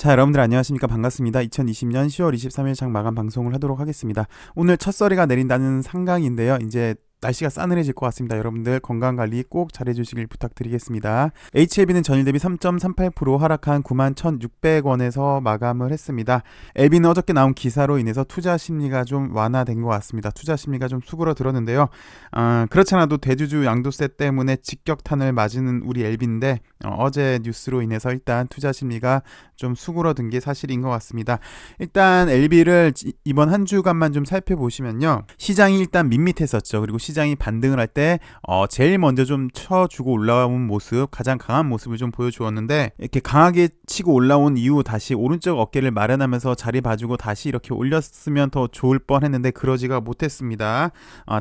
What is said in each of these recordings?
자, 여러분들 안녕하십니까? 반갑습니다. 2020년 10월 23일 장 마감 방송을 하도록 하겠습니다. 오늘 첫서리가 내린다는 상강인데요. 이제 날씨가 싸늘해질 것 같습니다. 여러분들 건강관리 꼭 잘해주시길 부탁드리겠습니다. HLB는 전일 대비 3.38% 하락한 91,600원에서 마감을 했습니다. LB는 어저께 나온 기사로 인해서 투자 심리가 좀 완화된 것 같습니다. 투자 심리가 좀 수그러들었는데요. 그렇지 않아도 대주주 양도세 때문에 직격탄을 맞은 우리 LB인데 어제 뉴스로 인해서 일단 투자 심리가 좀 수그러든 게 사실인 것 같습니다. 일단 LB를 이번 한 주간만 좀 살펴보시면요. 시장이 일단 밋밋했었죠. 그리고 시장이 반등을 할 때 제일 먼저 좀 쳐주고 올라온 모습, 가장 강한 모습을 좀 보여주었는데 이렇게 강하게 치고 올라온 이후 다시 오른쪽 어깨를 마련하면서 자리 봐주고 다시 이렇게 올렸으면 더 좋을 뻔했는데 그러지가 못했습니다.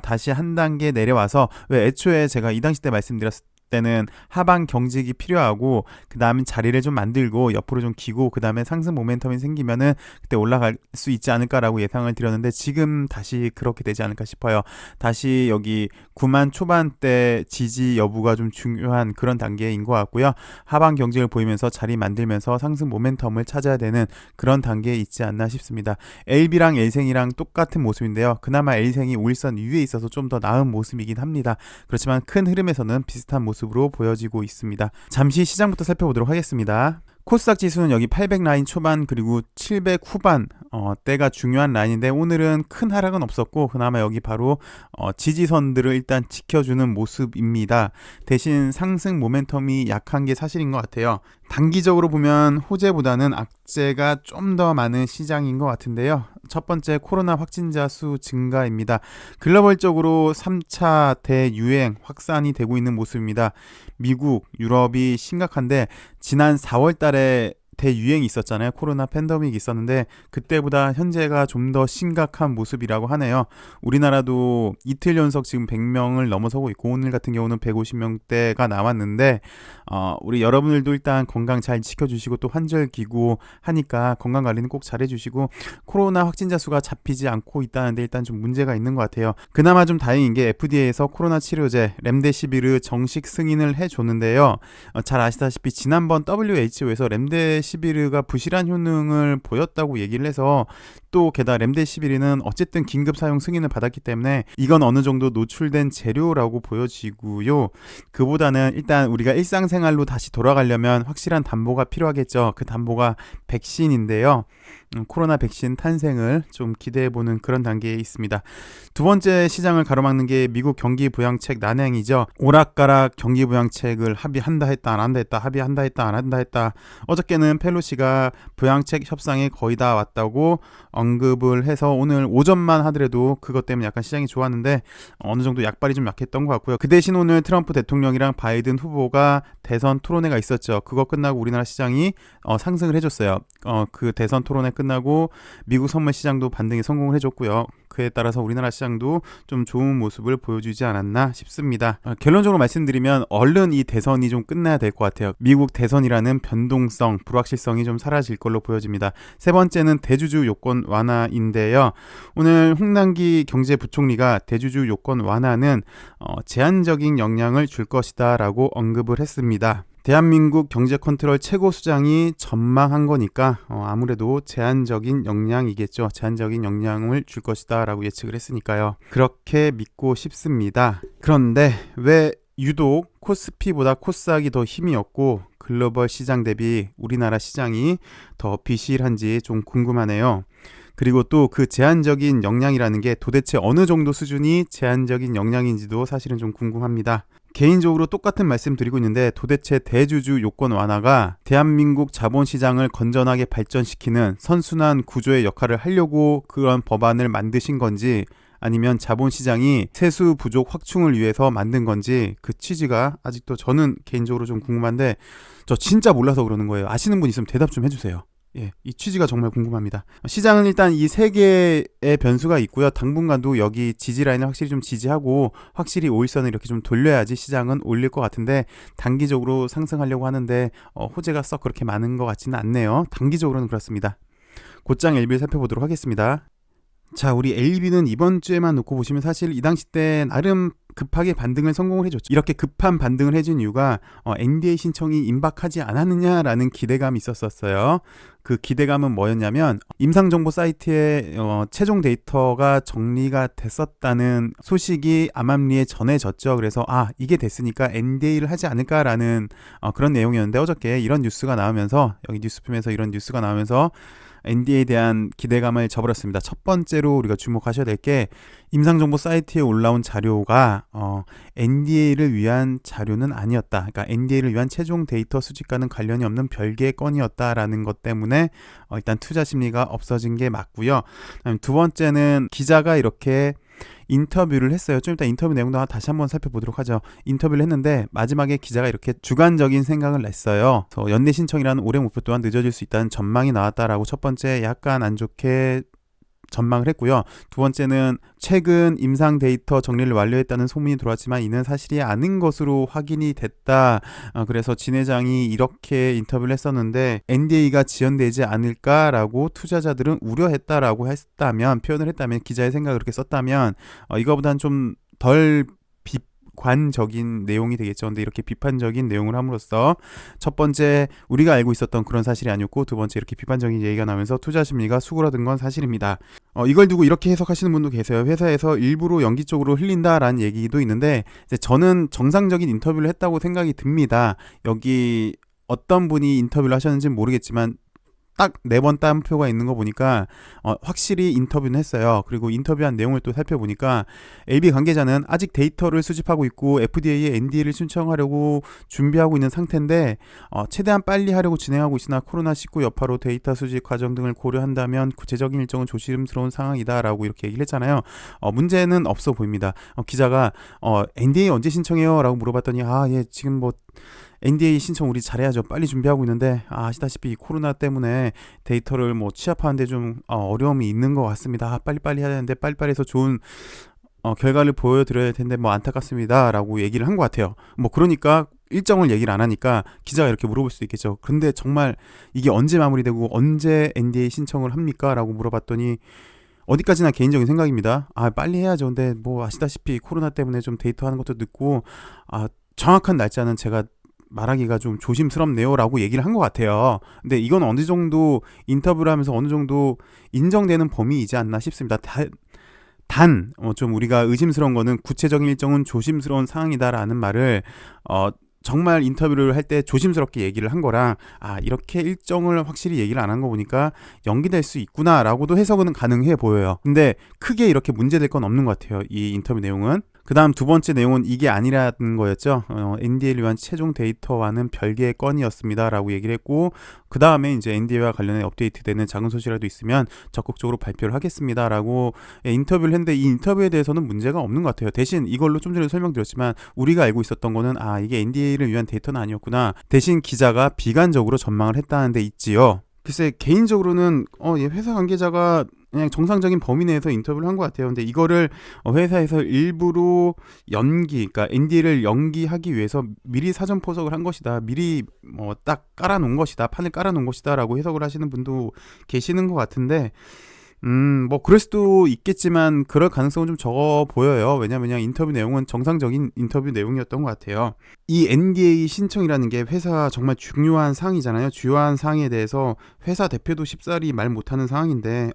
다시 한 단계 내려와서 왜 애초에 제가 이 당시 때 말씀드렸을 때는 하방 경직이 필요하고 그 다음에 자리를 좀 만들고 옆으로 좀 기고 그 다음에 상승 모멘텀이 생기면은 그때 올라갈 수 있지 않을까라고 예상을 드렸는데 지금 다시 그렇게 되지 않을까 싶어요. 다시 여기 9만 초반대 지지 여부가 좀 중요한 그런 단계인 것 같고요. 하방 경직을 보이면서 자리 만들면서 상승 모멘텀을 찾아야 되는 그런 단계에 있지 않나 싶습니다. LB랑 L생이랑 똑같은 모습인데요. 그나마 L생이 5일선 위에 있어서 좀 더 나은 모습이긴 합니다. 그렇지만 큰 흐름에서는 비슷한 모습으로 보여지고 있습니다. 잠시 시장부터 살펴보도록 하겠습니다. 코스닥 지수는 여기 800 라인 초반 그리고 700 후반 때가 중요한 라인인데 오늘은 큰 하락은 없었고 그나마 여기 바로 지지선들을 일단 지켜주는 모습입니다. 대신 상승 모멘텀이 약한 게 사실인 것 같아요. 단기적으로 보면 호재보다는 악재가 좀 더 많은 시장인 것 같은데요. 첫 번째 코로나 확진자 수 증가입니다. 글로벌적으로 3차 대유행 확산이 되고 있는 모습입니다. 미국, 유럽이 심각한데 지난 4월 달에 대유행이 있었잖아요. 코로나 팬데믹이 있었는데 그때보다 현재가 좀 더 심각한 모습이라고 하네요. 우리나라도 이틀 연속 지금 100명을 넘어서고 있고 오늘 같은 경우는 150명대가 나왔는데 우리 여러분들도 일단 건강 잘 지켜주시고 또 환절기고 하니까 건강관리는 꼭 잘해주시고 코로나 확진자 수가 잡히지 않고 있다는데 일단 좀 문제가 있는 것 같아요. 그나마 좀 다행인 게 FDA에서 코로나 치료제 렘데시비르 정식 승인을 해줬는데요. 잘 아시다시피 지난번 WHO에서 렘데시비르가 부실한 효능을 보였다고 얘기를 해서 또 게다가 렘데시비르는 어쨌든 긴급 사용 승인을 받았기 때문에 이건 어느 정도 노출된 재료라고 보여지고요. 그보다는 일단 우리가 일상생활로 다시 돌아가려면 확실한 담보가 필요하겠죠. 그 담보가 백신인데요. 코로나 백신 탄생을 좀 기대해보는 그런 단계에 있습니다. 두 번째 시장을 가로막는 게 미국 경기부양책 난행이죠. 오락가락 경기부양책을 합의한다 했다 안 한다 했다 합의한다 했다 안 한다 했다. 어저께는 펠로시가 부양책 협상에 거의 다 왔다고 언급을 해서 오늘 오전만 하더라도 그것 때문에 약간 시장이 좋았는데 어느 정도 약발이 좀 약했던 것 같고요. 그 대신 오늘 트럼프 대통령이랑 바이든 후보가 대선 토론회가 있었죠. 그거 끝나고 우리나라 시장이 상승을 해줬어요. 그 대선 토론회 끝나고 미국 선물 시장도 반등에 성공을 해줬고요. 그에 따라서 우리나라 시장도 좀 좋은 모습을 보여주지 않았나 싶습니다. 결론적으로 말씀드리면 얼른 이 대선이 좀 끝나야 될 것 같아요. 미국 대선이라는 변동성, 불확실성이 좀 사라질 걸로 보여집니다. 세 번째는 대주주 요건 완화인데요. 오늘 홍남기 경제부총리가 대주주 요건 완화는 제한적인 영향을 줄 것이다 라고 언급을 했습니다. 대한민국 경제컨트롤 최고수장이 전망한 거니까 아무래도 제한적인 영향이겠죠. 제한적인 영향을 줄 것이다 라고 예측을 했으니까요. 그렇게 믿고 싶습니다. 그런데 왜 유독 코스피보다 코스닥이 더 힘이 없고 글로벌 시장 대비 우리나라 시장이 더 비실한지 좀 궁금하네요. 그리고 또 그 제한적인 역량이라는 게 도대체 어느 정도 수준이 제한적인 역량인지도 사실은 좀 궁금합니다. 개인적으로 똑같은 말씀 드리고 있는데 도대체 대주주 요건 완화가 대한민국 자본시장을 건전하게 발전시키는 선순환 구조의 역할을 하려고 그런 법안을 만드신 건지 아니면 자본시장이 세수 부족 확충을 위해서 만든 건지 그 취지가 아직도 저는 개인적으로 좀 궁금한데 저 진짜 몰라서 그러는 거예요. 아시는 분 있으면 대답 좀 해주세요. 예, 이 취지가 정말 궁금합니다. 시장은 일단 이 세 개의 변수가 있고요. 당분간도 여기 지지 라인을 확실히 좀 지지하고 확실히 5일선을 이렇게 좀 돌려야지 시장은 올릴 것 같은데 단기적으로 상승하려고 하는데 호재가 썩 그렇게 많은 것 같지는 않네요. 단기적으로는 그렇습니다. 곧장 LB를 살펴보도록 하겠습니다. 자, 우리 LB는 이번 주에만 놓고 보시면 사실 이 당시 때 나름 급하게 반등을 성공을 해줬죠. 이렇게 급한 반등을 해준 이유가 NDA 신청이 임박하지 않았느냐라는 기대감이 있었어요. 그 기대감은 뭐였냐면 임상정보 사이트에 최종 데이터가 정리가 됐었다는 소식이 암암리에 전해졌죠. 그래서 이게 됐으니까 NDA를 하지 않을까라는 그런 내용이었는데, 어저께 이런 뉴스가 나오면서, 여기 뉴스품에서 이런 뉴스가 나오면서 NDA에 대한 기대감을 저버렸습니다. 첫 번째로 우리가 주목하셔야 될 게, 임상정보 사이트에 올라온 자료가 NDA를 위한 자료는 아니었다. 그러니까 NDA를 위한 최종 데이터 수집과는 관련이 없는 별개의 건이었다라는 것 때문에 일단 투자 심리가 없어진 게 맞고요. 두 번째는 기자가 이렇게 인터뷰를 했어요. 좀 이따 인터뷰 내용도 다시 한번 살펴보도록 하죠. 인터뷰를 했는데 마지막에 기자가 이렇게 주관적인 생각을 냈어요. 연내 신청이라는 올해 목표 또한 늦어질 수 있다는 전망이 나왔다라고 첫 번째 약간 안 좋게 전망을 했고요. 두 번째는 최근 임상 데이터 정리를 완료했다는 소문이 들어왔지만 이는 사실이 아닌 것으로 확인이 됐다. 그래서 진 회장이 이렇게 인터뷰를 했었는데 NDA가 지연되지 않을까라고 투자자들은 우려했다라고 했다면, 표현을 했다면, 기자의 생각을 그렇게 썼다면 이거보다는 좀 덜 관적인 내용이 되겠죠. 근데 이렇게 비판적인 내용을 함으로써 첫 번째 우리가 알고 있었던 그런 사실이 아니었고, 두 번째 이렇게 비판적인 얘기가 나오면서 투자 심리가 수그러든 건 사실입니다. 이걸 두고 이렇게 해석하시는 분도 계세요. 회사에서 일부러 연기 쪽으로 흘린다라는 얘기도 있는데, 이제 저는 정상적인 인터뷰를 했다고 생각이 듭니다. 여기 어떤 분이 인터뷰를 하셨는지는 모르겠지만 딱 4번 따옴표가 있는 거 보니까 확실히 인터뷰는 했어요. 그리고 인터뷰한 내용을 또 살펴보니까 LB 관계자는 아직 데이터를 수집하고 있고 FDA에 NDA를 신청하려고 준비하고 있는 상태인데 최대한 빨리 하려고 진행하고 있으나 코로나19 여파로 데이터 수집 과정 등을 고려한다면 구체적인 일정은 조심스러운 상황이다라고 이렇게 얘기를 했잖아요. 문제는 없어 보입니다. 기자가 NDA 언제 신청해요? 라고 물어봤더니 예, 지금 뭐 NDA 신청 우리 잘해야죠. 빨리 준비하고 있는데 아시다시피 코로나 때문에 데이터를 뭐 취합하는데 좀 어려움이 있는 것 같습니다. 빨리빨리 해야 되는데 빨리빨리 해서 좋은 결과를 보여드려야 될 텐데 뭐 안타깝습니다 라고 얘기를 한 것 같아요. 뭐 그러니까 일정을 얘기를 안 하니까 기자가 이렇게 물어볼 수도 있겠죠. 근데 정말 이게 언제 마무리되고 언제 NDA 신청을 합니까? 라고 물어봤더니 어디까지나 개인적인 생각입니다. 빨리 해야죠. 근데 뭐 아시다시피 코로나 때문에 좀 데이터 하는 것도 늦고 정확한 날짜는 제가 말하기가 좀 조심스럽네요 라고 얘기를 한 것 같아요. 근데 이건 어느 정도 인터뷰를 하면서 어느 정도 인정되는 범위이지 않나 싶습니다. 좀 우리가 의심스러운 거는 구체적인 일정은 조심스러운 상황이다라는 말을 정말 인터뷰를 할 때 조심스럽게 얘기를 한 거랑 이렇게 일정을 확실히 얘기를 안 한 거 보니까 연기될 수 있구나 라고도 해석은 가능해 보여요. 근데 크게 이렇게 문제될 건 없는 것 같아요, 이 인터뷰 내용은. 그 다음 두 번째 내용은 이게 아니라는 거였죠. NDA를 위한 최종 데이터와는 별개의 건이었습니다 라고 얘기를 했고, 그 다음에 이제 NDA와 관련해 업데이트되는 작은 소식이라도 있으면 적극적으로 발표를 하겠습니다 라고 인터뷰를 했는데, 이 인터뷰에 대해서는 문제가 없는 것 같아요. 대신 이걸로 좀 전에 설명드렸지만 우리가 알고 있었던 거는 이게 NDA를 위한 데이터는 아니었구나. 대신 기자가 비관적으로 전망을 했다는 데 있지요. 글쎄 개인적으로는 회사 관계자가 그냥 정상적인 범위 내에서 인터뷰를 한 것 같아요. 근데 이거를 회사에서 일부러 그러니까 NDA를 연기하기 위해서 미리 사전 포석을 한 것이다, 미리 딱 깔아놓은 것이다, 판을 깔아놓은 것이다 라고 해석을 하시는 분도 계시는 것 같은데, 뭐 그럴 수도 있겠지만 그럴 가능성은 좀 적어 보여요. 왜냐면 인터뷰 내용은 정상적인 인터뷰 내용이었던 것 같아요. 이 NDA 신청이라는 게 회사 정말 중요한 사항이잖아요. 주요한 사항에 대해서 회사 대표도 쉽사리 말 못하는 상황인데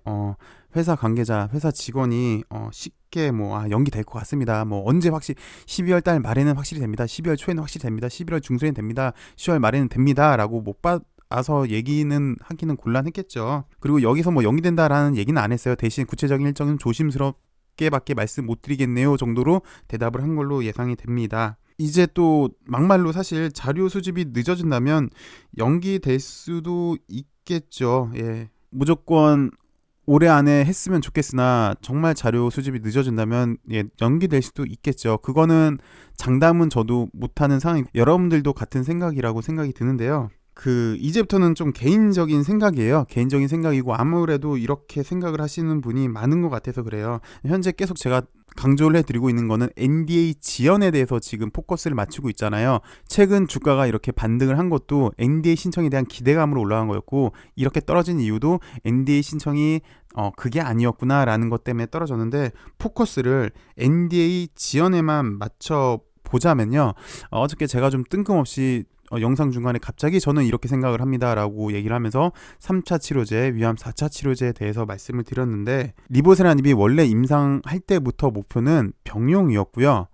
회사 관계자, 회사 직원이 쉽게 연기될 것 같습니다. 언제 12월 달 말에는 확실히 됩니다. 12월 초에는 확실히 됩니다. 11월 중순에는 됩니다. 10월 말에는 됩니다. 라고 못 봐서 얘기는 하기는 곤란했겠죠. 그리고 여기서 연기된다라는 얘기는 안 했어요. 대신 구체적인 일정은 조심스럽게밖에 말씀 못 드리겠네요 정도로 대답을 한 걸로 예상이 됩니다. 이제 또 막말로 사실 자료 수집이 늦어진다면 연기될 수도 있겠죠. 예. 무조건 올해 안에 했으면 좋겠으나 정말 자료 수집이 늦어진다면 연기될 수도 있겠죠. 그거는 장담은 저도 못하는 상황이, 여러분들도 같은 생각이라고 생각이 드는데요. 이제부터는 좀 개인적인 생각이에요. 개인적인 생각이고 아무래도 이렇게 생각을 하시는 분이 많은 것 같아서 그래요. 현재 계속 제가 강조를 해드리고 있는 거는 NDA 지연에 대해서 지금 포커스를 맞추고 있잖아요. 최근 주가가 이렇게 반등을 한 것도 NDA 신청에 대한 기대감으로 올라간 거였고, 이렇게 떨어진 이유도 NDA 신청이 그게 아니었구나라는 것 때문에 떨어졌는데, 포커스를 NDA 지연에만 맞춰 보자면요, 어저께 제가 좀 뜬금없이 영상 중간에 갑자기 저는 이렇게 생각을 합니다라고 얘기를 하면서 3차 치료제, 위암 4차 치료제에 대해서 말씀을 드렸는데, 리보세라닙이 원래 임상할 때부터 목표는 병용이었고요.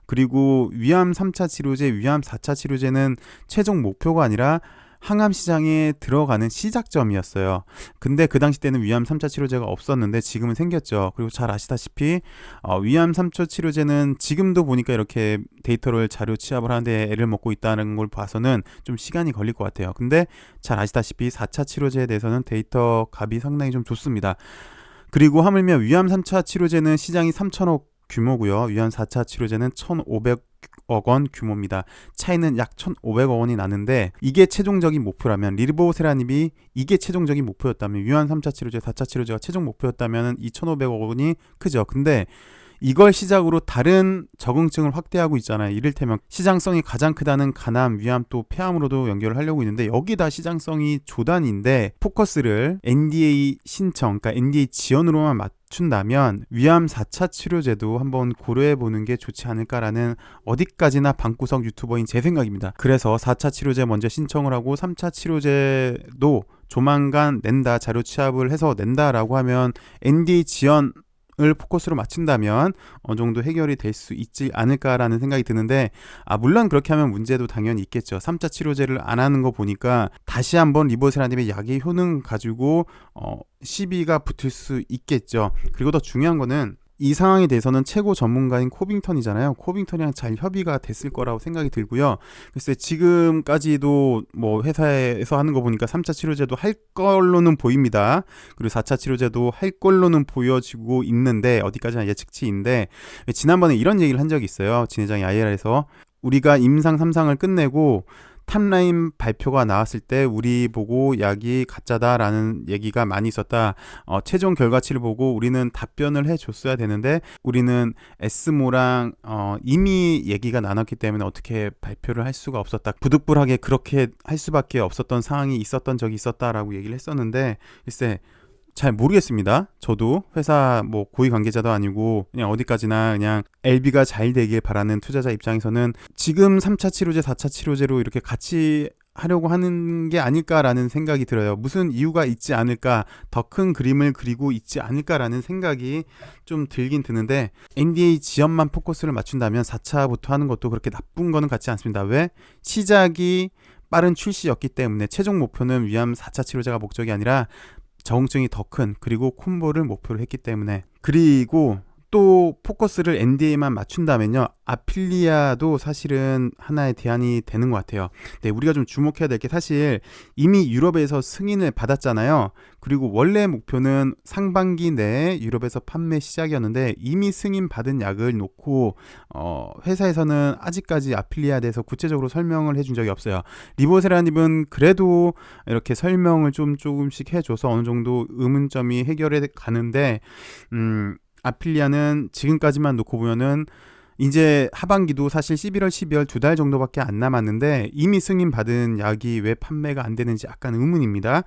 그리고 위암 3차 치료제, 위암 4차 치료제는 최종 목표가 아니라 항암 시장에 들어가는 시작점이었어요. 근데 그 당시 때는 위암 3차 치료제가 없었는데 지금은 생겼죠. 그리고 잘 아시다시피 위암 3차 치료제는 지금도 보니까 이렇게 데이터를 자료 취합을 하는데 애를 먹고 있다는 걸 봐서는 좀 시간이 걸릴 것 같아요. 근데 잘 아시다시피 4차 치료제에 대해서는 데이터 값이 상당히 좀 좋습니다. 그리고 하물며 위암 3차 치료제는 시장이 3천억 규모고요. 위암 4차 치료제는 1,500억 원 규모입니다. 차이는 약 1,500억 원이 나는데, 이게 최종적인 목표라면, 리보세라닙이 이게 최종적인 목표였다면, 위암 3차 치료제, 4차 치료제가 최종 목표였다면 이 1,500억 원이 크죠. 근데 이걸 시작으로 다른 적응증을 확대하고 있잖아요. 이를테면 시장성이 가장 크다는 간암, 위암, 또 폐암으로도 연결을 하려고 있는데, 여기다 시장성이 조단인데 포커스를 NDA 신청, 그러니까 NDA 지연으로만 맞춘다면 위암 4차 치료제도 한번 고려해보는 게 좋지 않을까라는 어디까지나 방구석 유튜버인 제 생각입니다. 그래서 4차 치료제 먼저 신청을 하고 3차 치료제도 조만간 낸다, 자료 취합을 해서 낸다라고 하면 NDA 지연 을 포커스로 맞춘다면 어느 정도 해결이 될 수 있지 않을까라는 생각이 드는데, 물론 그렇게 하면 문제도 당연히 있겠죠. 3차 치료제를 안 하는 거 보니까 다시 한번 리보세라닙의 약의 효능 가지고 시비가 붙을 수 있겠죠. 그리고 더 중요한 거는 이 상황에 대해서는 최고 전문가인 코빙턴이잖아요. 코빙턴이랑 잘 협의가 됐을 거라고 생각이 들고요. 글쎄 지금까지도 뭐 회사에서 하는 거 보니까 3차 치료제도 할 걸로는 보입니다. 그리고 4차 치료제도 할 걸로는 보여지고 있는데, 어디까지나 예측치인데, 지난번에 이런 얘기를 한 적이 있어요. 진 회장이 IR에서 우리가 임상 3상을 끝내고 탑라인 발표가 나왔을 때 우리 보고 약이 가짜다라는 얘기가 많이 있었다. 최종 결과치를 보고 우리는 답변을 해줬어야 되는데, 우리는 에스모랑 이미 얘기가 나눴기 때문에 어떻게 발표를 할 수가 없었다. 부득불하게 그렇게 할 수밖에 없었던 상황이 있었던 적이 있었다라고 얘기를 했었는데, 글쎄 잘 모르겠습니다. 저도 회사 뭐 고위 관계자도 아니고 그냥 어디까지나 그냥 LB가 잘 되길 바라는 투자자 입장에서는 지금 3차 치료제, 4차 치료제로 이렇게 같이 하려고 하는 게 아닐까라는 생각이 들어요. 무슨 이유가 있지 않을까, 더 큰 그림을 그리고 있지 않을까라는 생각이 좀 들긴 드는데, NDA 지연만 포커스를 맞춘다면 4차부터 하는 것도 그렇게 나쁜 거는 같지 않습니다. 왜? 시작이 빠른 출시였기 때문에. 최종 목표는 위암 4차 치료제가 목적이 아니라 적응증이 더 큰, 그리고 콤보를 목표로 했기 때문에. 그리고 또 포커스를 NDA만 맞춘다면요, 아필리아도 사실은 하나의 대안이 되는 것 같아요. 네, 우리가 좀 주목해야 될 게, 사실 이미 유럽에서 승인을 받았잖아요. 그리고 원래 목표는 상반기 내에 유럽에서 판매 시작이었는데, 이미 승인 받은 약을 놓고 회사에서는 아직까지 아필리아에 대해서 구체적으로 설명을 해준 적이 없어요. 리보세라닙은 그래도 이렇게 설명을 조금씩 해줘서 어느 정도 의문점이 해결해 가는데, 아필리아는 지금까지만 놓고 보면은 이제 하반기도 사실 11월, 12월 2달 정도밖에 안 남았는데 이미 승인받은 약이 왜 판매가 안 되는지 약간 의문입니다.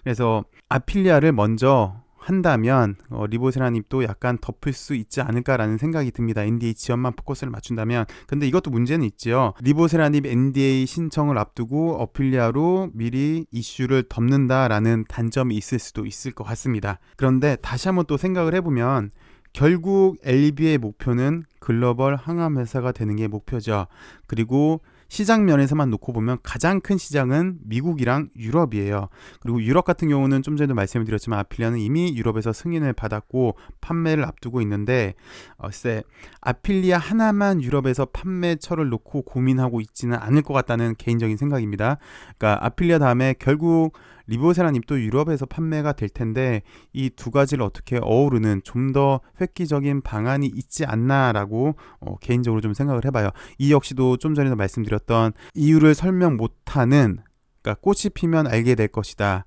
그래서 아필리아를 먼저 한다면 리보세라닙도 약간 덮을 수 있지 않을까라는 생각이 듭니다. NDA 지연만 포커스를 맞춘다면. 근데 이것도 문제는 있죠. 리보세라닙 NDA 신청을 앞두고 아필리아로 미리 이슈를 덮는다라는 단점이 있을 수도 있을 것 같습니다. 그런데 다시 한번 또 생각을 해보면, 결국 LB의 목표는 글로벌 항암 회사가 되는 게 목표죠. 그리고 시장 면에서만 놓고 보면 가장 큰 시장은 미국이랑 유럽이에요. 그리고 유럽 같은 경우는 좀 전에도 말씀을 드렸지만 아필리아는 이미 유럽에서 승인을 받았고 판매를 앞두고 있는데, 글쎄 아필리아 하나만 유럽에서 판매처를 놓고 고민하고 있지는 않을 것 같다는 개인적인 생각입니다. 그러니까 아필리아 다음에 결국 리보세라닙도 유럽에서 판매가 될 텐데, 이 두 가지를 어떻게 어우르는 좀 더 획기적인 방안이 있지 않나라고 개인적으로 좀 생각을 해봐요. 이 역시도 좀 전에도 말씀드렸던 이유를 설명 못하는 그러니까 꽃이 피면 알게 될 것이다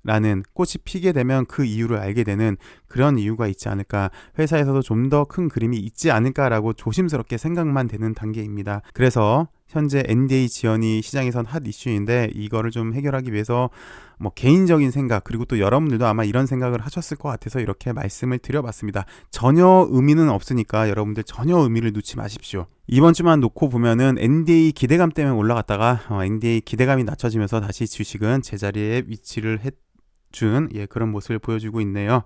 라는, 꽃이 피게 되면 그 이유를 알게 되는 그런 이유가 있지 않을까, 회사에서도 좀 더 큰 그림이 있지 않을까라고 조심스럽게 생각만 되는 단계입니다. 그래서 현재 NDA 지연이 시장에선 핫 이슈인데, 이거를 좀 해결하기 위해서 뭐 개인적인 생각, 그리고 또 여러분들도 아마 이런 생각을 하셨을 것 같아서 이렇게 말씀을 드려봤습니다. 전혀 의미는 없으니까 여러분들 전혀 의미를 놓지 마십시오. 이번 주만 놓고 보면은 NDA 기대감 때문에 올라갔다가 NDA 기대감이 낮춰지면서 다시 주식은 제자리에 위치를 준 그런 모습을 보여주고 있네요.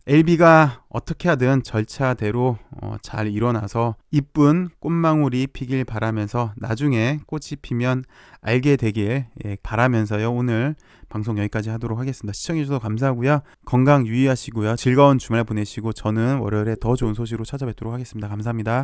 LB가 어떻게 하든 절차대로 잘 일어나서 이쁜 꽃망울이 피길 바라면서 나중에 꽃이 피면 알게 되길 바라면서요. 오늘 방송 여기까지 하도록 하겠습니다. 시청해주셔서 감사하고요. 건강 유의하시고요. 즐거운 주말 보내시고 저는 월요일에 더 좋은 소식으로 찾아뵙도록 하겠습니다. 감사합니다.